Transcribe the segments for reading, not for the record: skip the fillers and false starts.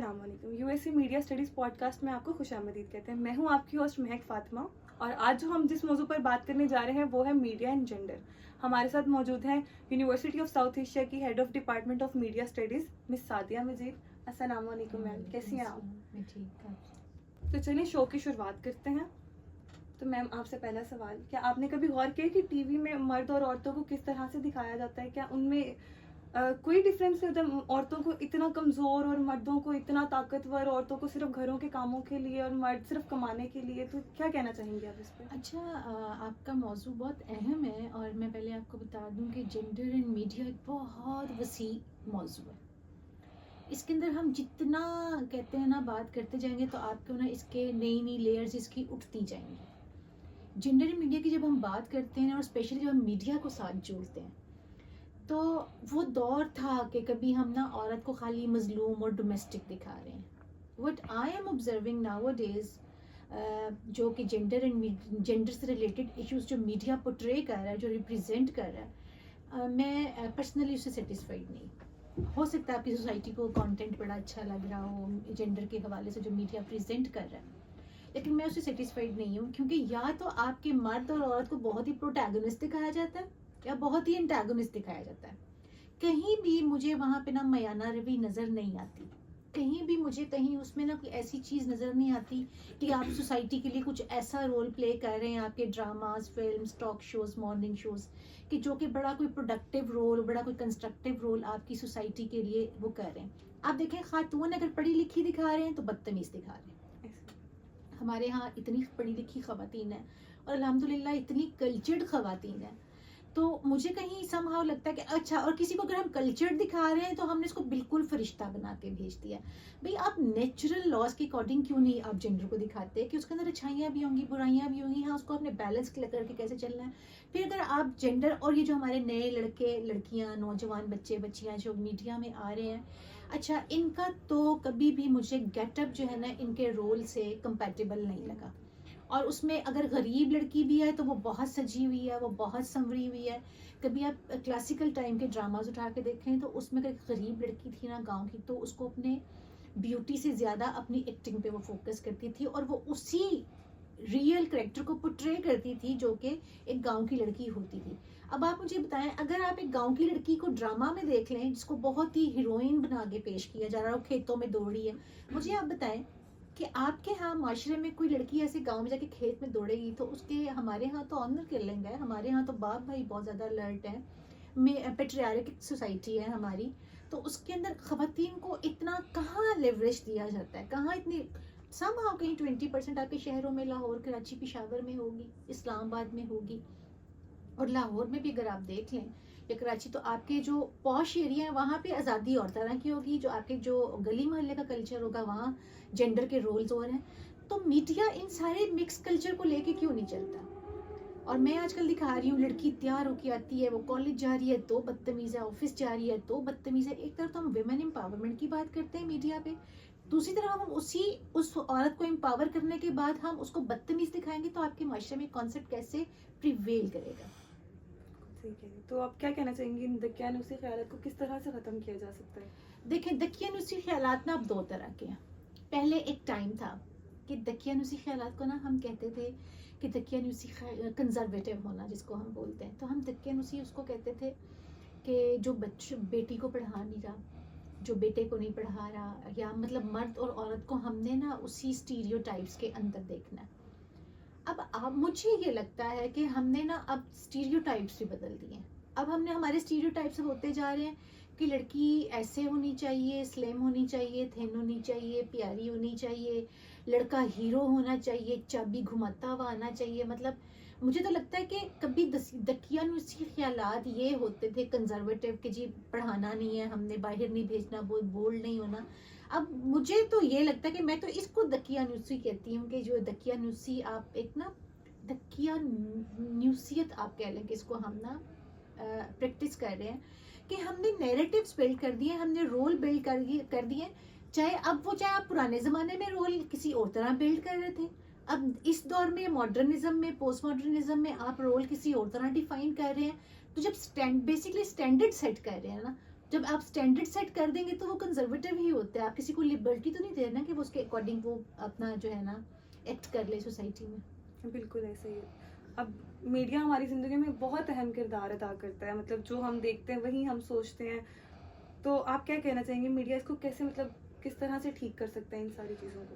السلام علیکم. USA media studies پوڈ کاسٹ میں آپ کو خوش آمدید کہتے ہیں. میں ہوں آپ کی ہوسٹ مہک فاطمہ, اور آج جو ہم جس موضوع پر بات کرنے جا رہے ہیں وہ ہے میڈیا اینڈ جینڈر. ہمارے ساتھ موجود ہیں یونیورسٹی آف ساؤتھ ایشیا کی head of department of media studies miss Sadia Majeed. السلام علیکم میم, کیسی ہیں آپ؟ میں ٹھیک ہوں. تو چلیے شو کی شروعات کرتے ہیں. تو میم آپ سے پہلا سوال, کیا آپ نے کبھی غور کیا کہ ٹی وی میں مرد اور عورتوں کو کس طرح سے دکھایا جاتا ہے؟ کیا ان میں کوئی ڈفرینس ہے؟ عورتوں کو اتنا کمزور اور مردوں کو اتنا طاقتور, عورتوں کو صرف گھروں کے کاموں کے لیے اور مرد صرف کمانے کے لیے. تو کیا کہنا چاہیں گے آپ اس پہ؟ اچھا, آپ کا موضوع بہت اہم ہے, اور میں پہلے آپ کو بتا دوں کہ جینڈر اینڈ میڈیا ایک بہت وسیع موضوع ہے. اس کے اندر ہم جتنا کہتے ہیں نا بات کرتے جائیں گے تو آپ کو نا اس کے نئی نئی لیئرز اس کی اٹھتی جائیں گی. جینڈر اینڈ میڈیا کی جب ہم بات کرتے ہیں اور اسپیشلی جب ہم میڈیا کو ساتھ جوڑتے ہیں تو وہ دور تھا کہ کبھی ہم نا عورت کو خالی مظلوم اور ڈومیسٹک دکھا رہے ہیں. What I am observing now days, جو کہ جینڈر سے ریلیٹڈ ایشوز جو میڈیا پورٹرے کر رہا ہے, جو ریپرزینٹ کر رہا ہے, میں پرسنلی اس سے سیٹسفائیڈ نہیں. ہو سکتا ہے آپ کی سوسائٹی کو کانٹینٹ بڑا اچھا لگ رہا ہو جینڈر کے حوالے سے جو میڈیا پریزنٹ کر رہا ہے, لیکن میں اس سے سیٹسفائیڈ نہیں ہوں, کیونکہ یا تو آپ کے مرد اور عورت کو بہت ہی پروٹیگونسٹ دکھایا جاتا ہے یا بہت ہی انٹیگونسٹ دکھایا جاتا ہے. کہیں بھی مجھے وہاں پہ نا میانہ روی نظر نہیں آتی, کہیں بھی مجھے کہیں اس میں نا کوئی ایسی چیز نظر نہیں آتی کہ آپ سوسائٹی کے لیے کچھ ایسا رول پلے کر رہے ہیں, آپ کے dramas, films, talk shows, morning shows, کہ جو کہ بڑا کوئی پروڈکٹیو رول, بڑا کوئی کنسٹرکٹیو رول آپ کی سوسائٹی کے لیے وہ کر رہے ہیں. آپ دیکھیں خاتون اگر پڑھی لکھی دکھا رہے ہیں تو بدتمیز دکھا رہے ہیں. ہمارے ہاں اتنی پڑھی لکھی خواتین ہیں اور الحمدللہ اتنی کلچرڈ خواتین ہیں, تو مجھے کہیں سم ہاؤ لگتا ہے کہ اچھا, اور کسی کو اگر ہم کلچرڈ دکھا رہے ہیں تو ہم نے اس کو بالکل فرشتہ بنا کے بھیج دیا. بھئی آپ نیچرل لاز کے اکارڈنگ کیوں نہیں آپ جینڈر کو دکھاتے کہ اس کے اندر اچھائیاں بھی ہوں گی, برائیاں بھی ہوں گی, ہاں اس کو اپنے بیلنس کر کے کیسے چلنا ہے. پھر اگر آپ جینڈر اور یہ جو ہمارے نئے لڑکے لڑکیاں نوجوان بچے بچیاں جو میڈیا میں آ رہے ہیں, اچھا ان کا تو کبھی بھی مجھے گیٹ اپ جو ہے نا ان کے رول سے کمپیٹیبل نہیں لگا. اور اس میں اگر غریب لڑکی بھی ہے تو وہ بہت سجی ہوئی ہے, وہ بہت سنوری ہوئی ہے. کبھی آپ کلاسیکل ٹائم کے ڈراماز اٹھا کے دیکھیں تو اس میں اگر غریب لڑکی تھی نا گاؤں کی, تو اس کو اپنے بیوٹی سے زیادہ اپنی ایکٹنگ پہ وہ فوکس کرتی تھی, اور وہ اسی ریئل کریکٹر کو پورٹرے کرتی تھی جو کہ ایک گاؤں کی لڑکی ہوتی تھی. اب آپ مجھے بتائیں, اگر آپ ایک گاؤں کی لڑکی کو ڈرامہ میں دیکھ لیں جس کو بہت ہی ہیروئن بنا کے پیش کیا جا رہا ہے, وہ کھیتوں میں دوڑ رہی ہے, مجھے آپ بتائیں کہ آپ کے ہاں معاشرے میں کوئی لڑکی ایسے گاؤں میں جا کے کھیت میں دوڑے گی تو اس کے, ہمارے ہاں تو آنر کلنگ ہے, ہمارے ہاں تو باپ بھائی بہت زیادہ الرٹ ہیں, پیٹریارک سوسائٹی ہے ہماری, تو اس کے اندر خواتین کو اتنا کہاں لیوریج دیا جاتا ہے, کہاں اتنی سم ہاؤ کہیں 20% آپ کے شہروں میں, لاہور, کراچی, پشاور میں ہوگی, اسلام آباد میں ہوگی, اور لاہور میں بھی اگر آپ دیکھ لیں یا کراچی, تو آپ کے جو پوش ایریا ہیں وہاں پہ آزادی اور طرح کی ہوگی, جو آپ کے جو گلی محلے کا کلچر ہوگا وہاں جینڈر کے رولز اور ہیں. تو میڈیا ان سارے مکس کلچر کو لے کے کیوں نہیں چلتا؟ اور میں آج کل دکھا رہی ہوں لڑکی تیار ہو کے آتی ہے, وہ کالج جا رہی ہے تو بدتمیز ہے, آفس جا رہی ہے تو بدتمیز ہے. ایک طرف تو ہم ویمن امپاورمنٹ کی بات کرتے ہیں میڈیا پہ, دوسری طرف ہم اس عورت کو امپاور کرنے کے بعد ہم اس کو بدتمیز دکھائیں گے, تو آپ کے معاشرے میں کانسیپٹ کیسے پریویل کرے گا؟ ٹھیک ہے, تو آپ کیا کہنا چاہیں گے ان دقیانوسی خیالات کو کس طرح سے ختم کیا جا سکتا ہے؟ دیکھیں, دقیانوسی خیالات نا اب دو طرح کے ہیں. پہلے ایک ٹائم تھا کہ دقیانوسی خیالات کو نا ہم کہتے تھے کہ دقیانوسی کنزرویٹو ہونا جس کو ہم بولتے ہیں, تو ہم دقیانوسی اس کو کہتے تھے کہ جو بیٹی کو پڑھا نہیں رہا, جو بیٹے کو نہیں پڑھا رہا, یا مطلب مرد اور عورت کو ہم نے نا اسی اسٹیریو ٹائپس کے اندر دیکھنا ہے. اب مجھے یہ لگتا ہے کہ ہم نے نا اب اسٹیریو ٹائپس بھی بدل دیے ہیں. اب ہم نے ہمارے اسٹیریو ٹائپس ہوتے جا رہے ہیں کہ لڑکی ایسے ہونی چاہیے, سلیم ہونی چاہیے, تھن ہونی چاہیے, پیاری ہونی چاہیے, لڑکا ہیرو ہونا چاہیے, چابی گھماتا ہوا آنا چاہیے. مطلب مجھے تو لگتا ہے کہ کبھی دقیانوسی خیالات یہ ہوتے تھے کنزرویٹو کہ جی پڑھانا نہیں ہے, ہم نے باہر نہیں بھیجنا, بولڈ نہیں ہونا. اب مجھے تو یہ لگتا ہے کہ میں تو اس کو دقیانوسی کہتی ہوں کہ جو دقیانوسی آپ ایک نا دقیانوسیت آپ کہہ لیں کہ اس کو ہم نا پریکٹس کر رہے ہیں کہ ہم نے نیریٹیوز بلڈ کر دیے, ہم نے رول بلڈ کر دیے, چاہے آپ پرانے زمانے میں رول کسی اور طرح بلڈ کر رہے تھے, اب اس دور میں ماڈرنزم میں, پوسٹ ماڈرنزم میں آپ رول کسی اور طرح ڈیفائن کر رہے ہیں. تو جب بیسیکلی اسٹینڈرڈ سیٹ کر رہے ہیں نا, جب آپ اسٹینڈرڈ سیٹ کر دیں گے تو وہ کنزرویٹو ہی ہوتا ہے. آپ کسی کو لبرٹی تو نہیں دے رہے نا کہ وہ اس کے اکارڈنگ وہ اپنا جو ہے نا ایکٹ کر لے سوسائٹی میں. بالکل ایسے ہی. اب میڈیا ہماری زندگی میں بہت اہم کردار ادا کرتا ہے, مطلب جو ہم دیکھتے ہیں وہی ہم سوچتے ہیں. تو آپ کیا کہنا چاہیں گے, میڈیا اس کو کیسے, مطلب کس طرح سے ٹھیک کر سکتا ہے ان ساری چیزوں کو؟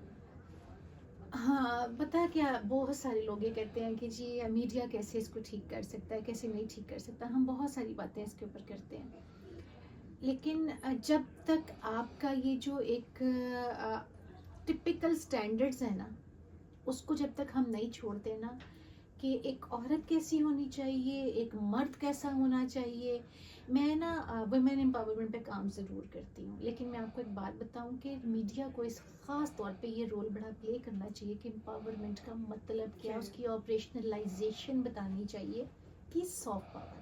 ہاں پتہ کیا, بہت سارے لوگ یہ کہتے ہیں کہ جی میڈیا کیسے اس کو ٹھیک کر سکتا ہے, کیسے نہیں ٹھیک کر سکتا. ہم بہت ساری باتیں اس کے اوپر کرتے ہیں, لیکن جب تک آپ کا یہ جو ایک ٹپیکل سٹینڈرڈز ہیں نا, اس کو جب تک ہم نہیں چھوڑتے نا کہ ایک عورت کیسی ہونی چاہیے, ایک مرد کیسا ہونا چاہیے. میں نا ویمن امپاورمنٹ پہ کام ضرور کرتی ہوں, لیکن میں آپ کو ایک بات بتاؤں کہ میڈیا کو اس خاص طور پہ یہ رول بڑا پلے کرنا چاہیے کہ امپاورمنٹ کا مطلب کیا, اس کی آپریشنلائزیشن بتانی چاہیے کہ سافٹ پاور.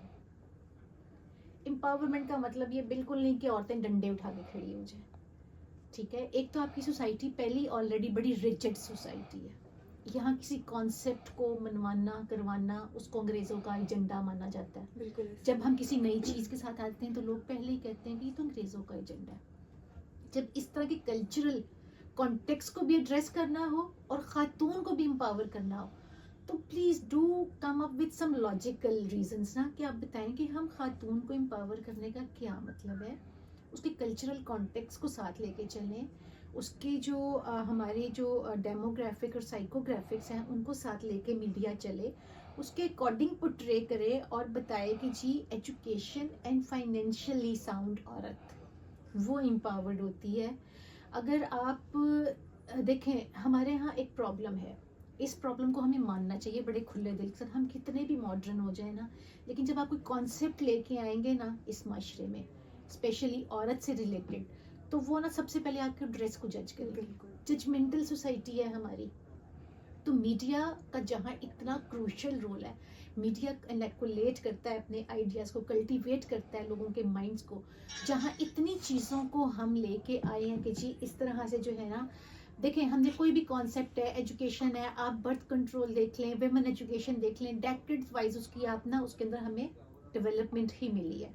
امپاورمنٹ کا مطلب یہ بالکل نہیں کہ عورتیں ڈنڈے اٹھا کے کھڑی ہو جائیں, ٹھیک ہے. ایک تو آپ کی سوسائٹی پہلی آلریڈی بڑی ریجڈ سوسائٹی ہے. یہاں کسی کانسیپٹ کو منوانا کروانا اس کو انگریزوں کا ایجنڈا مانا جاتا ہے. بالکل. جب ہم کسی نئی چیز کے ساتھ آتے ہیں تو لوگ پہلے ہی کہتے ہیں کہ یہ تو انگریزوں کا ایجنڈا ہے. جب اس طرح کے کلچرل کانٹیکس کو بھی ایڈریس کرنا ہو اور خاتون کو بھی امپاور کرنا ہو تو please do come up with some logical reasons نا, کہ آپ بتائیں کہ ہم خاتون کو امپاور کرنے کا کیا مطلب ہے. اس کے کلچرل کانٹیکس کو ساتھ لے کے چلیں, اس کے جو ہمارے جو ڈیموگرافک اور سائیکوگرافکس ہیں ان کو ساتھ لے کے میڈیا چلے, اس کے اکارڈنگ پورٹرے کرے اور بتائے کہ جی ایجوکیشن اینڈ فائنینشلی ساؤنڈ عورت وہ امپاورڈ ہوتی ہے. اگر آپ دیکھیں ہمارے ہاں ایک پرابلم ہے, اس پرابلم کو ہمیں ماننا چاہیے بڑے کھلے دل سے. ہم کتنے بھی ماڈرن ہو جائیں نا, لیکن جب آپ کوئی کانسیپٹ لے کے آئیں گے نا اس معاشرے میں اسپیشلی عورت سے ریلیٹڈ, تو وہ نا سب سے پہلے آپ کے ڈریس کو جج کرے. بالکل. ججمنٹل سوسائٹی ہے ہماری. تو میڈیا کا جہاں اتنا کروشل رول ہے, میڈیا انیکولیٹ کرتا ہے اپنے آئیڈیاز کو, کلٹیویٹ کرتا ہے لوگوں کے مائنڈس کو, جہاں اتنی چیزوں کو ہم لے کے آئے ہیں کہ جی اس طرح سے جو ہے نا, دیکھیں ہم نے کوئی بھی کانسیپٹ ہے, ایجوکیشن ہے, آپ برتھ کنٹرول دیکھ لیں, ویمن ایجوکیشن دیکھ لیں, ڈیکیڈ وائز اس کی آپ نا اس کے اندر ہمیں ڈیولپمنٹ ہی ملی ہے.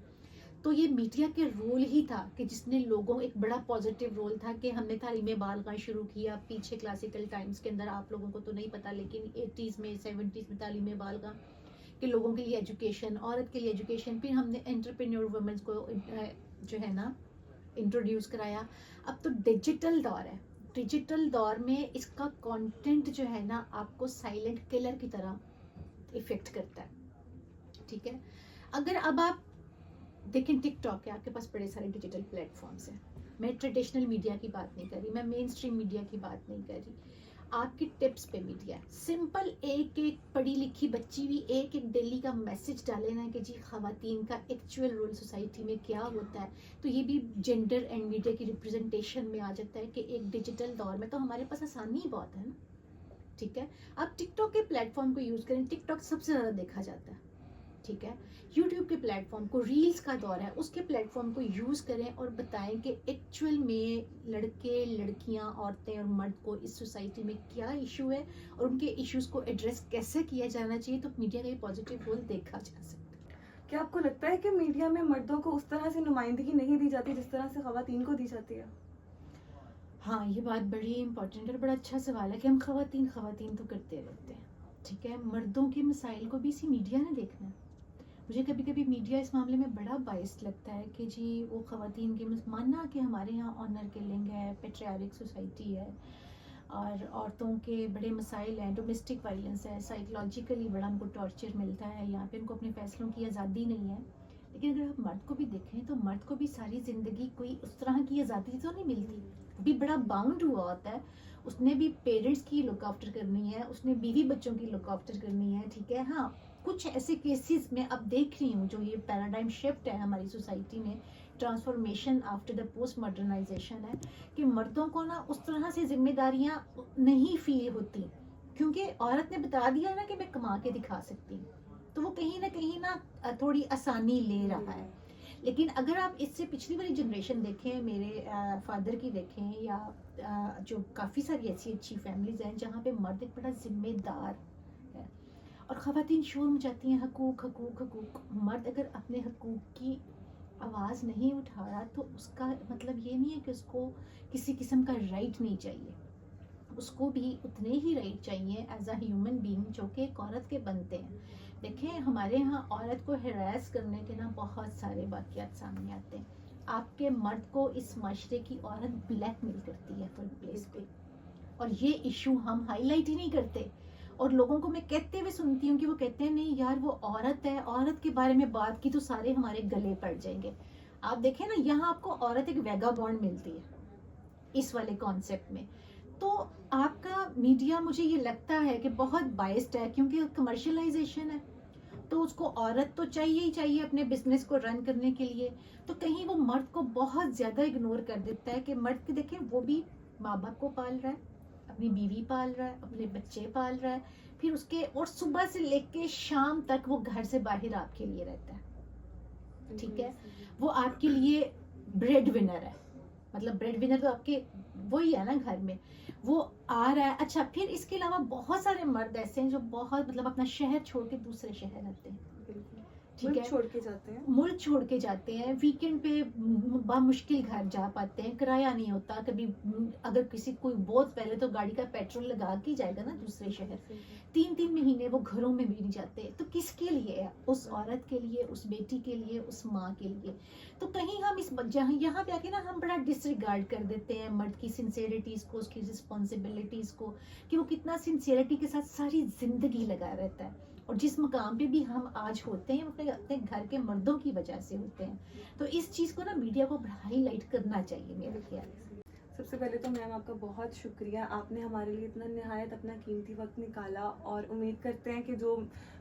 تو یہ میڈیا کے رول ہی تھا کہ جس نے لوگوں, ایک بڑا پازیٹیو رول تھا کہ ہم نے تعلیم بالغاں شروع کیا پیچھے کلاسیکل ٹائمز کے اندر. آپ لوگوں کو تو نہیں پتا, لیکن 80s میں 70s میں تعلیم بالغاں کہ لوگوں کے لیے ایجوکیشن, عورت کے لیے ایجوکیشن. پھر ہم نے انٹرپرینور وومنس کو جو ہے نا انٹروڈیوس کرایا. اب تو ڈیجیٹل دور ہے, ڈیجیٹل دور میں اس کا کانٹینٹ جو ہے نا آپ کو سائلنٹ کلر کی طرح افیکٹ کرتا ہے, ٹھیک ہے. اگر اب آپ دیکھیں ٹک ٹاک ہے, آپ کے پاس بڑے سارے ڈیجیٹل پلیٹ فارمس ہیں. میں ٹریڈیشنل میڈیا کی بات نہیں کر رہی, میں مین اسٹریم میڈیا کی بات نہیں کر رہی. آپ کی ٹپس پہ میڈیا ہے. سمپل ایک پڑھی لکھی بچی بھی ایک ڈیلی کا میسج ڈالے نا کہ جی خواتین کا ایکچوئل رول سوسائٹی میں کیا ہوتا ہے, تو یہ بھی جینڈر اینڈ میڈیا کی ریپرزنٹیشن میں آ جاتا ہے کہ ایک ڈیجیٹل دور میں تو ہمارے پاس آسانی ہی بہت ہے نا, ٹھیک ہے. آپ ٹک ٹاک کے پلیٹ فارم کو یوز کریں, ٹک ٹاک سب سے زیادہ دیکھا جاتا ہے, ٹھیک ہے. یوٹیوب کے پلیٹ فارم کو, ریلز کا دور ہے, اس کے پلیٹ فارم کو یوز کریں اور بتائیں کہ ایکچوئل میں لڑکے لڑکیاں عورتیں اور مرد کو اس سوسائٹی میں کیا ایشو ہے اور ان کے ایشوز کو ایڈریس کیسے کیا جانا چاہیے. تو میڈیا کا یہ پازیٹیو رول دیکھا جا سکتا ہے. کیا آپ کو لگتا ہے کہ میڈیا میں مردوں کو اس طرح سے نمائندگی نہیں دی جاتی جس طرح سے خواتین کو دی جاتی ہے؟ ہاں یہ بات بڑی امپورٹنٹ اور بڑا اچھا سوال ہے کہ ہم خواتین تو کرتے رہتے ہیں, ٹھیک ہے. مردوں کے مسائل کو بھی اسی میڈیا نے دیکھنا ہے. مجھے کبھی کبھی میڈیا اس معاملے میں بڑا باعث لگتا ہے کہ جی وہ خواتین کے ماننا کہ ہمارے یہاں آنر کلنگ ہے, پیٹریارک سوسائٹی ہے, اور عورتوں کے بڑے مسائل ہیں, ڈومیسٹک وائلنس ہے, سائیکولوجیکلی بڑا ان کو ٹارچر ملتا ہے, یہاں پہ ان کو اپنے فیصلوں کی آزادی نہیں ہے. لیکن اگر آپ مرد کو بھی دیکھیں تو مرد کو بھی ساری زندگی کوئی اس طرح کی آزادی تو نہیں ملتی, بھی بڑا باؤنڈ ہوا ہوتا ہے. اس نے بھی پیرنٹس کی لک آفٹر کرنی ہے, اس نے بیوی بچوں کی لک آفٹر کرنی ہے, ٹھیک ہے. ہاں کچھ ایسے کیسز میں اب دیکھ رہی ہوں جو یہ پیراڈائم شفٹ ہے ہماری سوسائٹی میں, transformation after the post modernisation ہے, کہ مردوں کو نا اس طرح سے ذمہ داریاں نہیں فیل ہوتی, کیونکہ عورت نے بتا دیا نا کہ میں کما کے دکھا سکتی ہوں, تو وہ کہیں نہ تھوڑی آسانی لے رہا ہے. لیکن اگر آپ اس سے پچھلی والی جنریشن دیکھیں, میرے فادر کی دیکھیں, یا جو کافی ساری ایسی اچھی فیملیز ہیں جہاں پہ مرد ایک بڑا ذمہ دار ہے اور خواتین شور مچاتی ہیں حقوق حقوق حقوق. مرد اگر اپنے حقوق کی آواز نہیں اٹھا رہا تو اس کا مطلب یہ نہیں ہے کہ اس کو کسی قسم کا رائٹ نہیں چاہیے. اس کو بھی اتنے ہی رائٹ چاہیے ایز اے ہیومن بینگ جو کہ ایک عورت کے بنتے ہیں. دیکھیں ہمارے ہاں عورت کو ہراس کرنے کے نا بہت سارے واقعات سامنے آتے ہیں. آپ کے مرد کو اس معاشرے کی عورت بلیک میل کرتی ہے فل پلیس پہ, اور یہ ایشو ہم ہائی لائٹ ہی نہیں کرتے. اور لوگوں کو میں کہتے ہوئے سنتی ہوں کہ وہ کہتے ہیں نہیں یار وہ عورت ہے, عورت کے بارے میں بات کی تو سارے ہمارے گلے پڑ جائیں گے. آپ دیکھیں نا یہاں آپ کو عورت ایک ویگا بانڈ ملتی ہے اس والے کانسیپٹ میں. تو آپ کا میڈیا مجھے یہ لگتا ہے کہ بہت بائسڈ ہے کیونکہ کمرشلائزیشن ہے, تو اس کو عورت تو چاہیے ہی چاہیے اپنے بزنس کو رن کرنے کے لیے. تو کہیں وہ مرد کو بہت زیادہ اگنور کر دیتا ہے کہ مرد کے دیکھیں وہ بھی ماں باپ کو پال رہا ہے, اپنی بیوی پال رہا ہے, اپنے بچے پال رہا ہے, پھر اس کے اور صبح سے لے کے شام تک وہ گھر سے باہر آپ کے لیے رہتا ہے. ٹھیک ہے, وہ آپ کے لیے بریڈ ونر ہے, مطلب بریڈ ونر تو آپ کے وہی ہے نا گھر میں, وہ آ رہا ہے. اچھا پھر اس کے علاوہ بہت سارے مرد ایسے ہیں جو بہت مطلب اپنا شہر چھوڑ کے دوسرے شہر آتے ہیں. ٹھیک ہے, چھوڑ کے جاتے ہیں, ملک چھوڑ کے جاتے ہیں, ویکینڈ پہ بامشکل گھر جا پاتے ہیں, کرایہ نہیں ہوتا. کبھی اگر کسی کوئی بہت پہلے تو گاڑی کا پیٹرول لگا کے جائے گا نا دوسرے شہر, 3 مہینے وہ گھروں میں بھی نہیں جاتے. تو کس کے لیے ہے؟ اس عورت کے لیے, اس بیٹی کے لیے, اس ماں کے لیے. تو کہیں ہم اس یہاں پہ آ کے نا ہم بڑا ڈس ریگارڈ کر دیتے ہیں مرد کی سنسیئرٹیز کو, اس کی رسپانسبلٹیز کو, کہ وہ کتنا سنسیئرٹی کے ساتھ ساری زندگی لگا رہتا ہے. اور جس مقام پہ بھی ہم آج ہوتے ہیں اپنے گھر کے مردوں کی وجہ سے ہوتے ہیں. تو اس چیز کو نا میڈیا کو ہائی لائٹ کرنا چاہیے میرا خیال ہے. سب سے پہلے تو میم آپ کا بہت شکریہ, آپ نے ہمارے لیے اتنا نہایت اپنا قیمتی وقت نکالا, اور امید کرتے ہیں کہ جو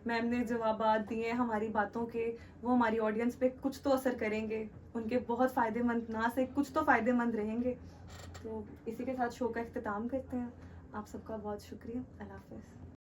میم نے جوابات دیے ہیں ہماری باتوں کے وہ ہماری آڈینس پہ کچھ تو اثر کریں گے, ان کے بہت فائدے مند نہ سے کچھ تو فائدے مند رہیں گے. تو اسی کے ساتھ شو کا اختتام کرتے ہیں. آپ سب کا بہت شکریہ. اللہ حافظ.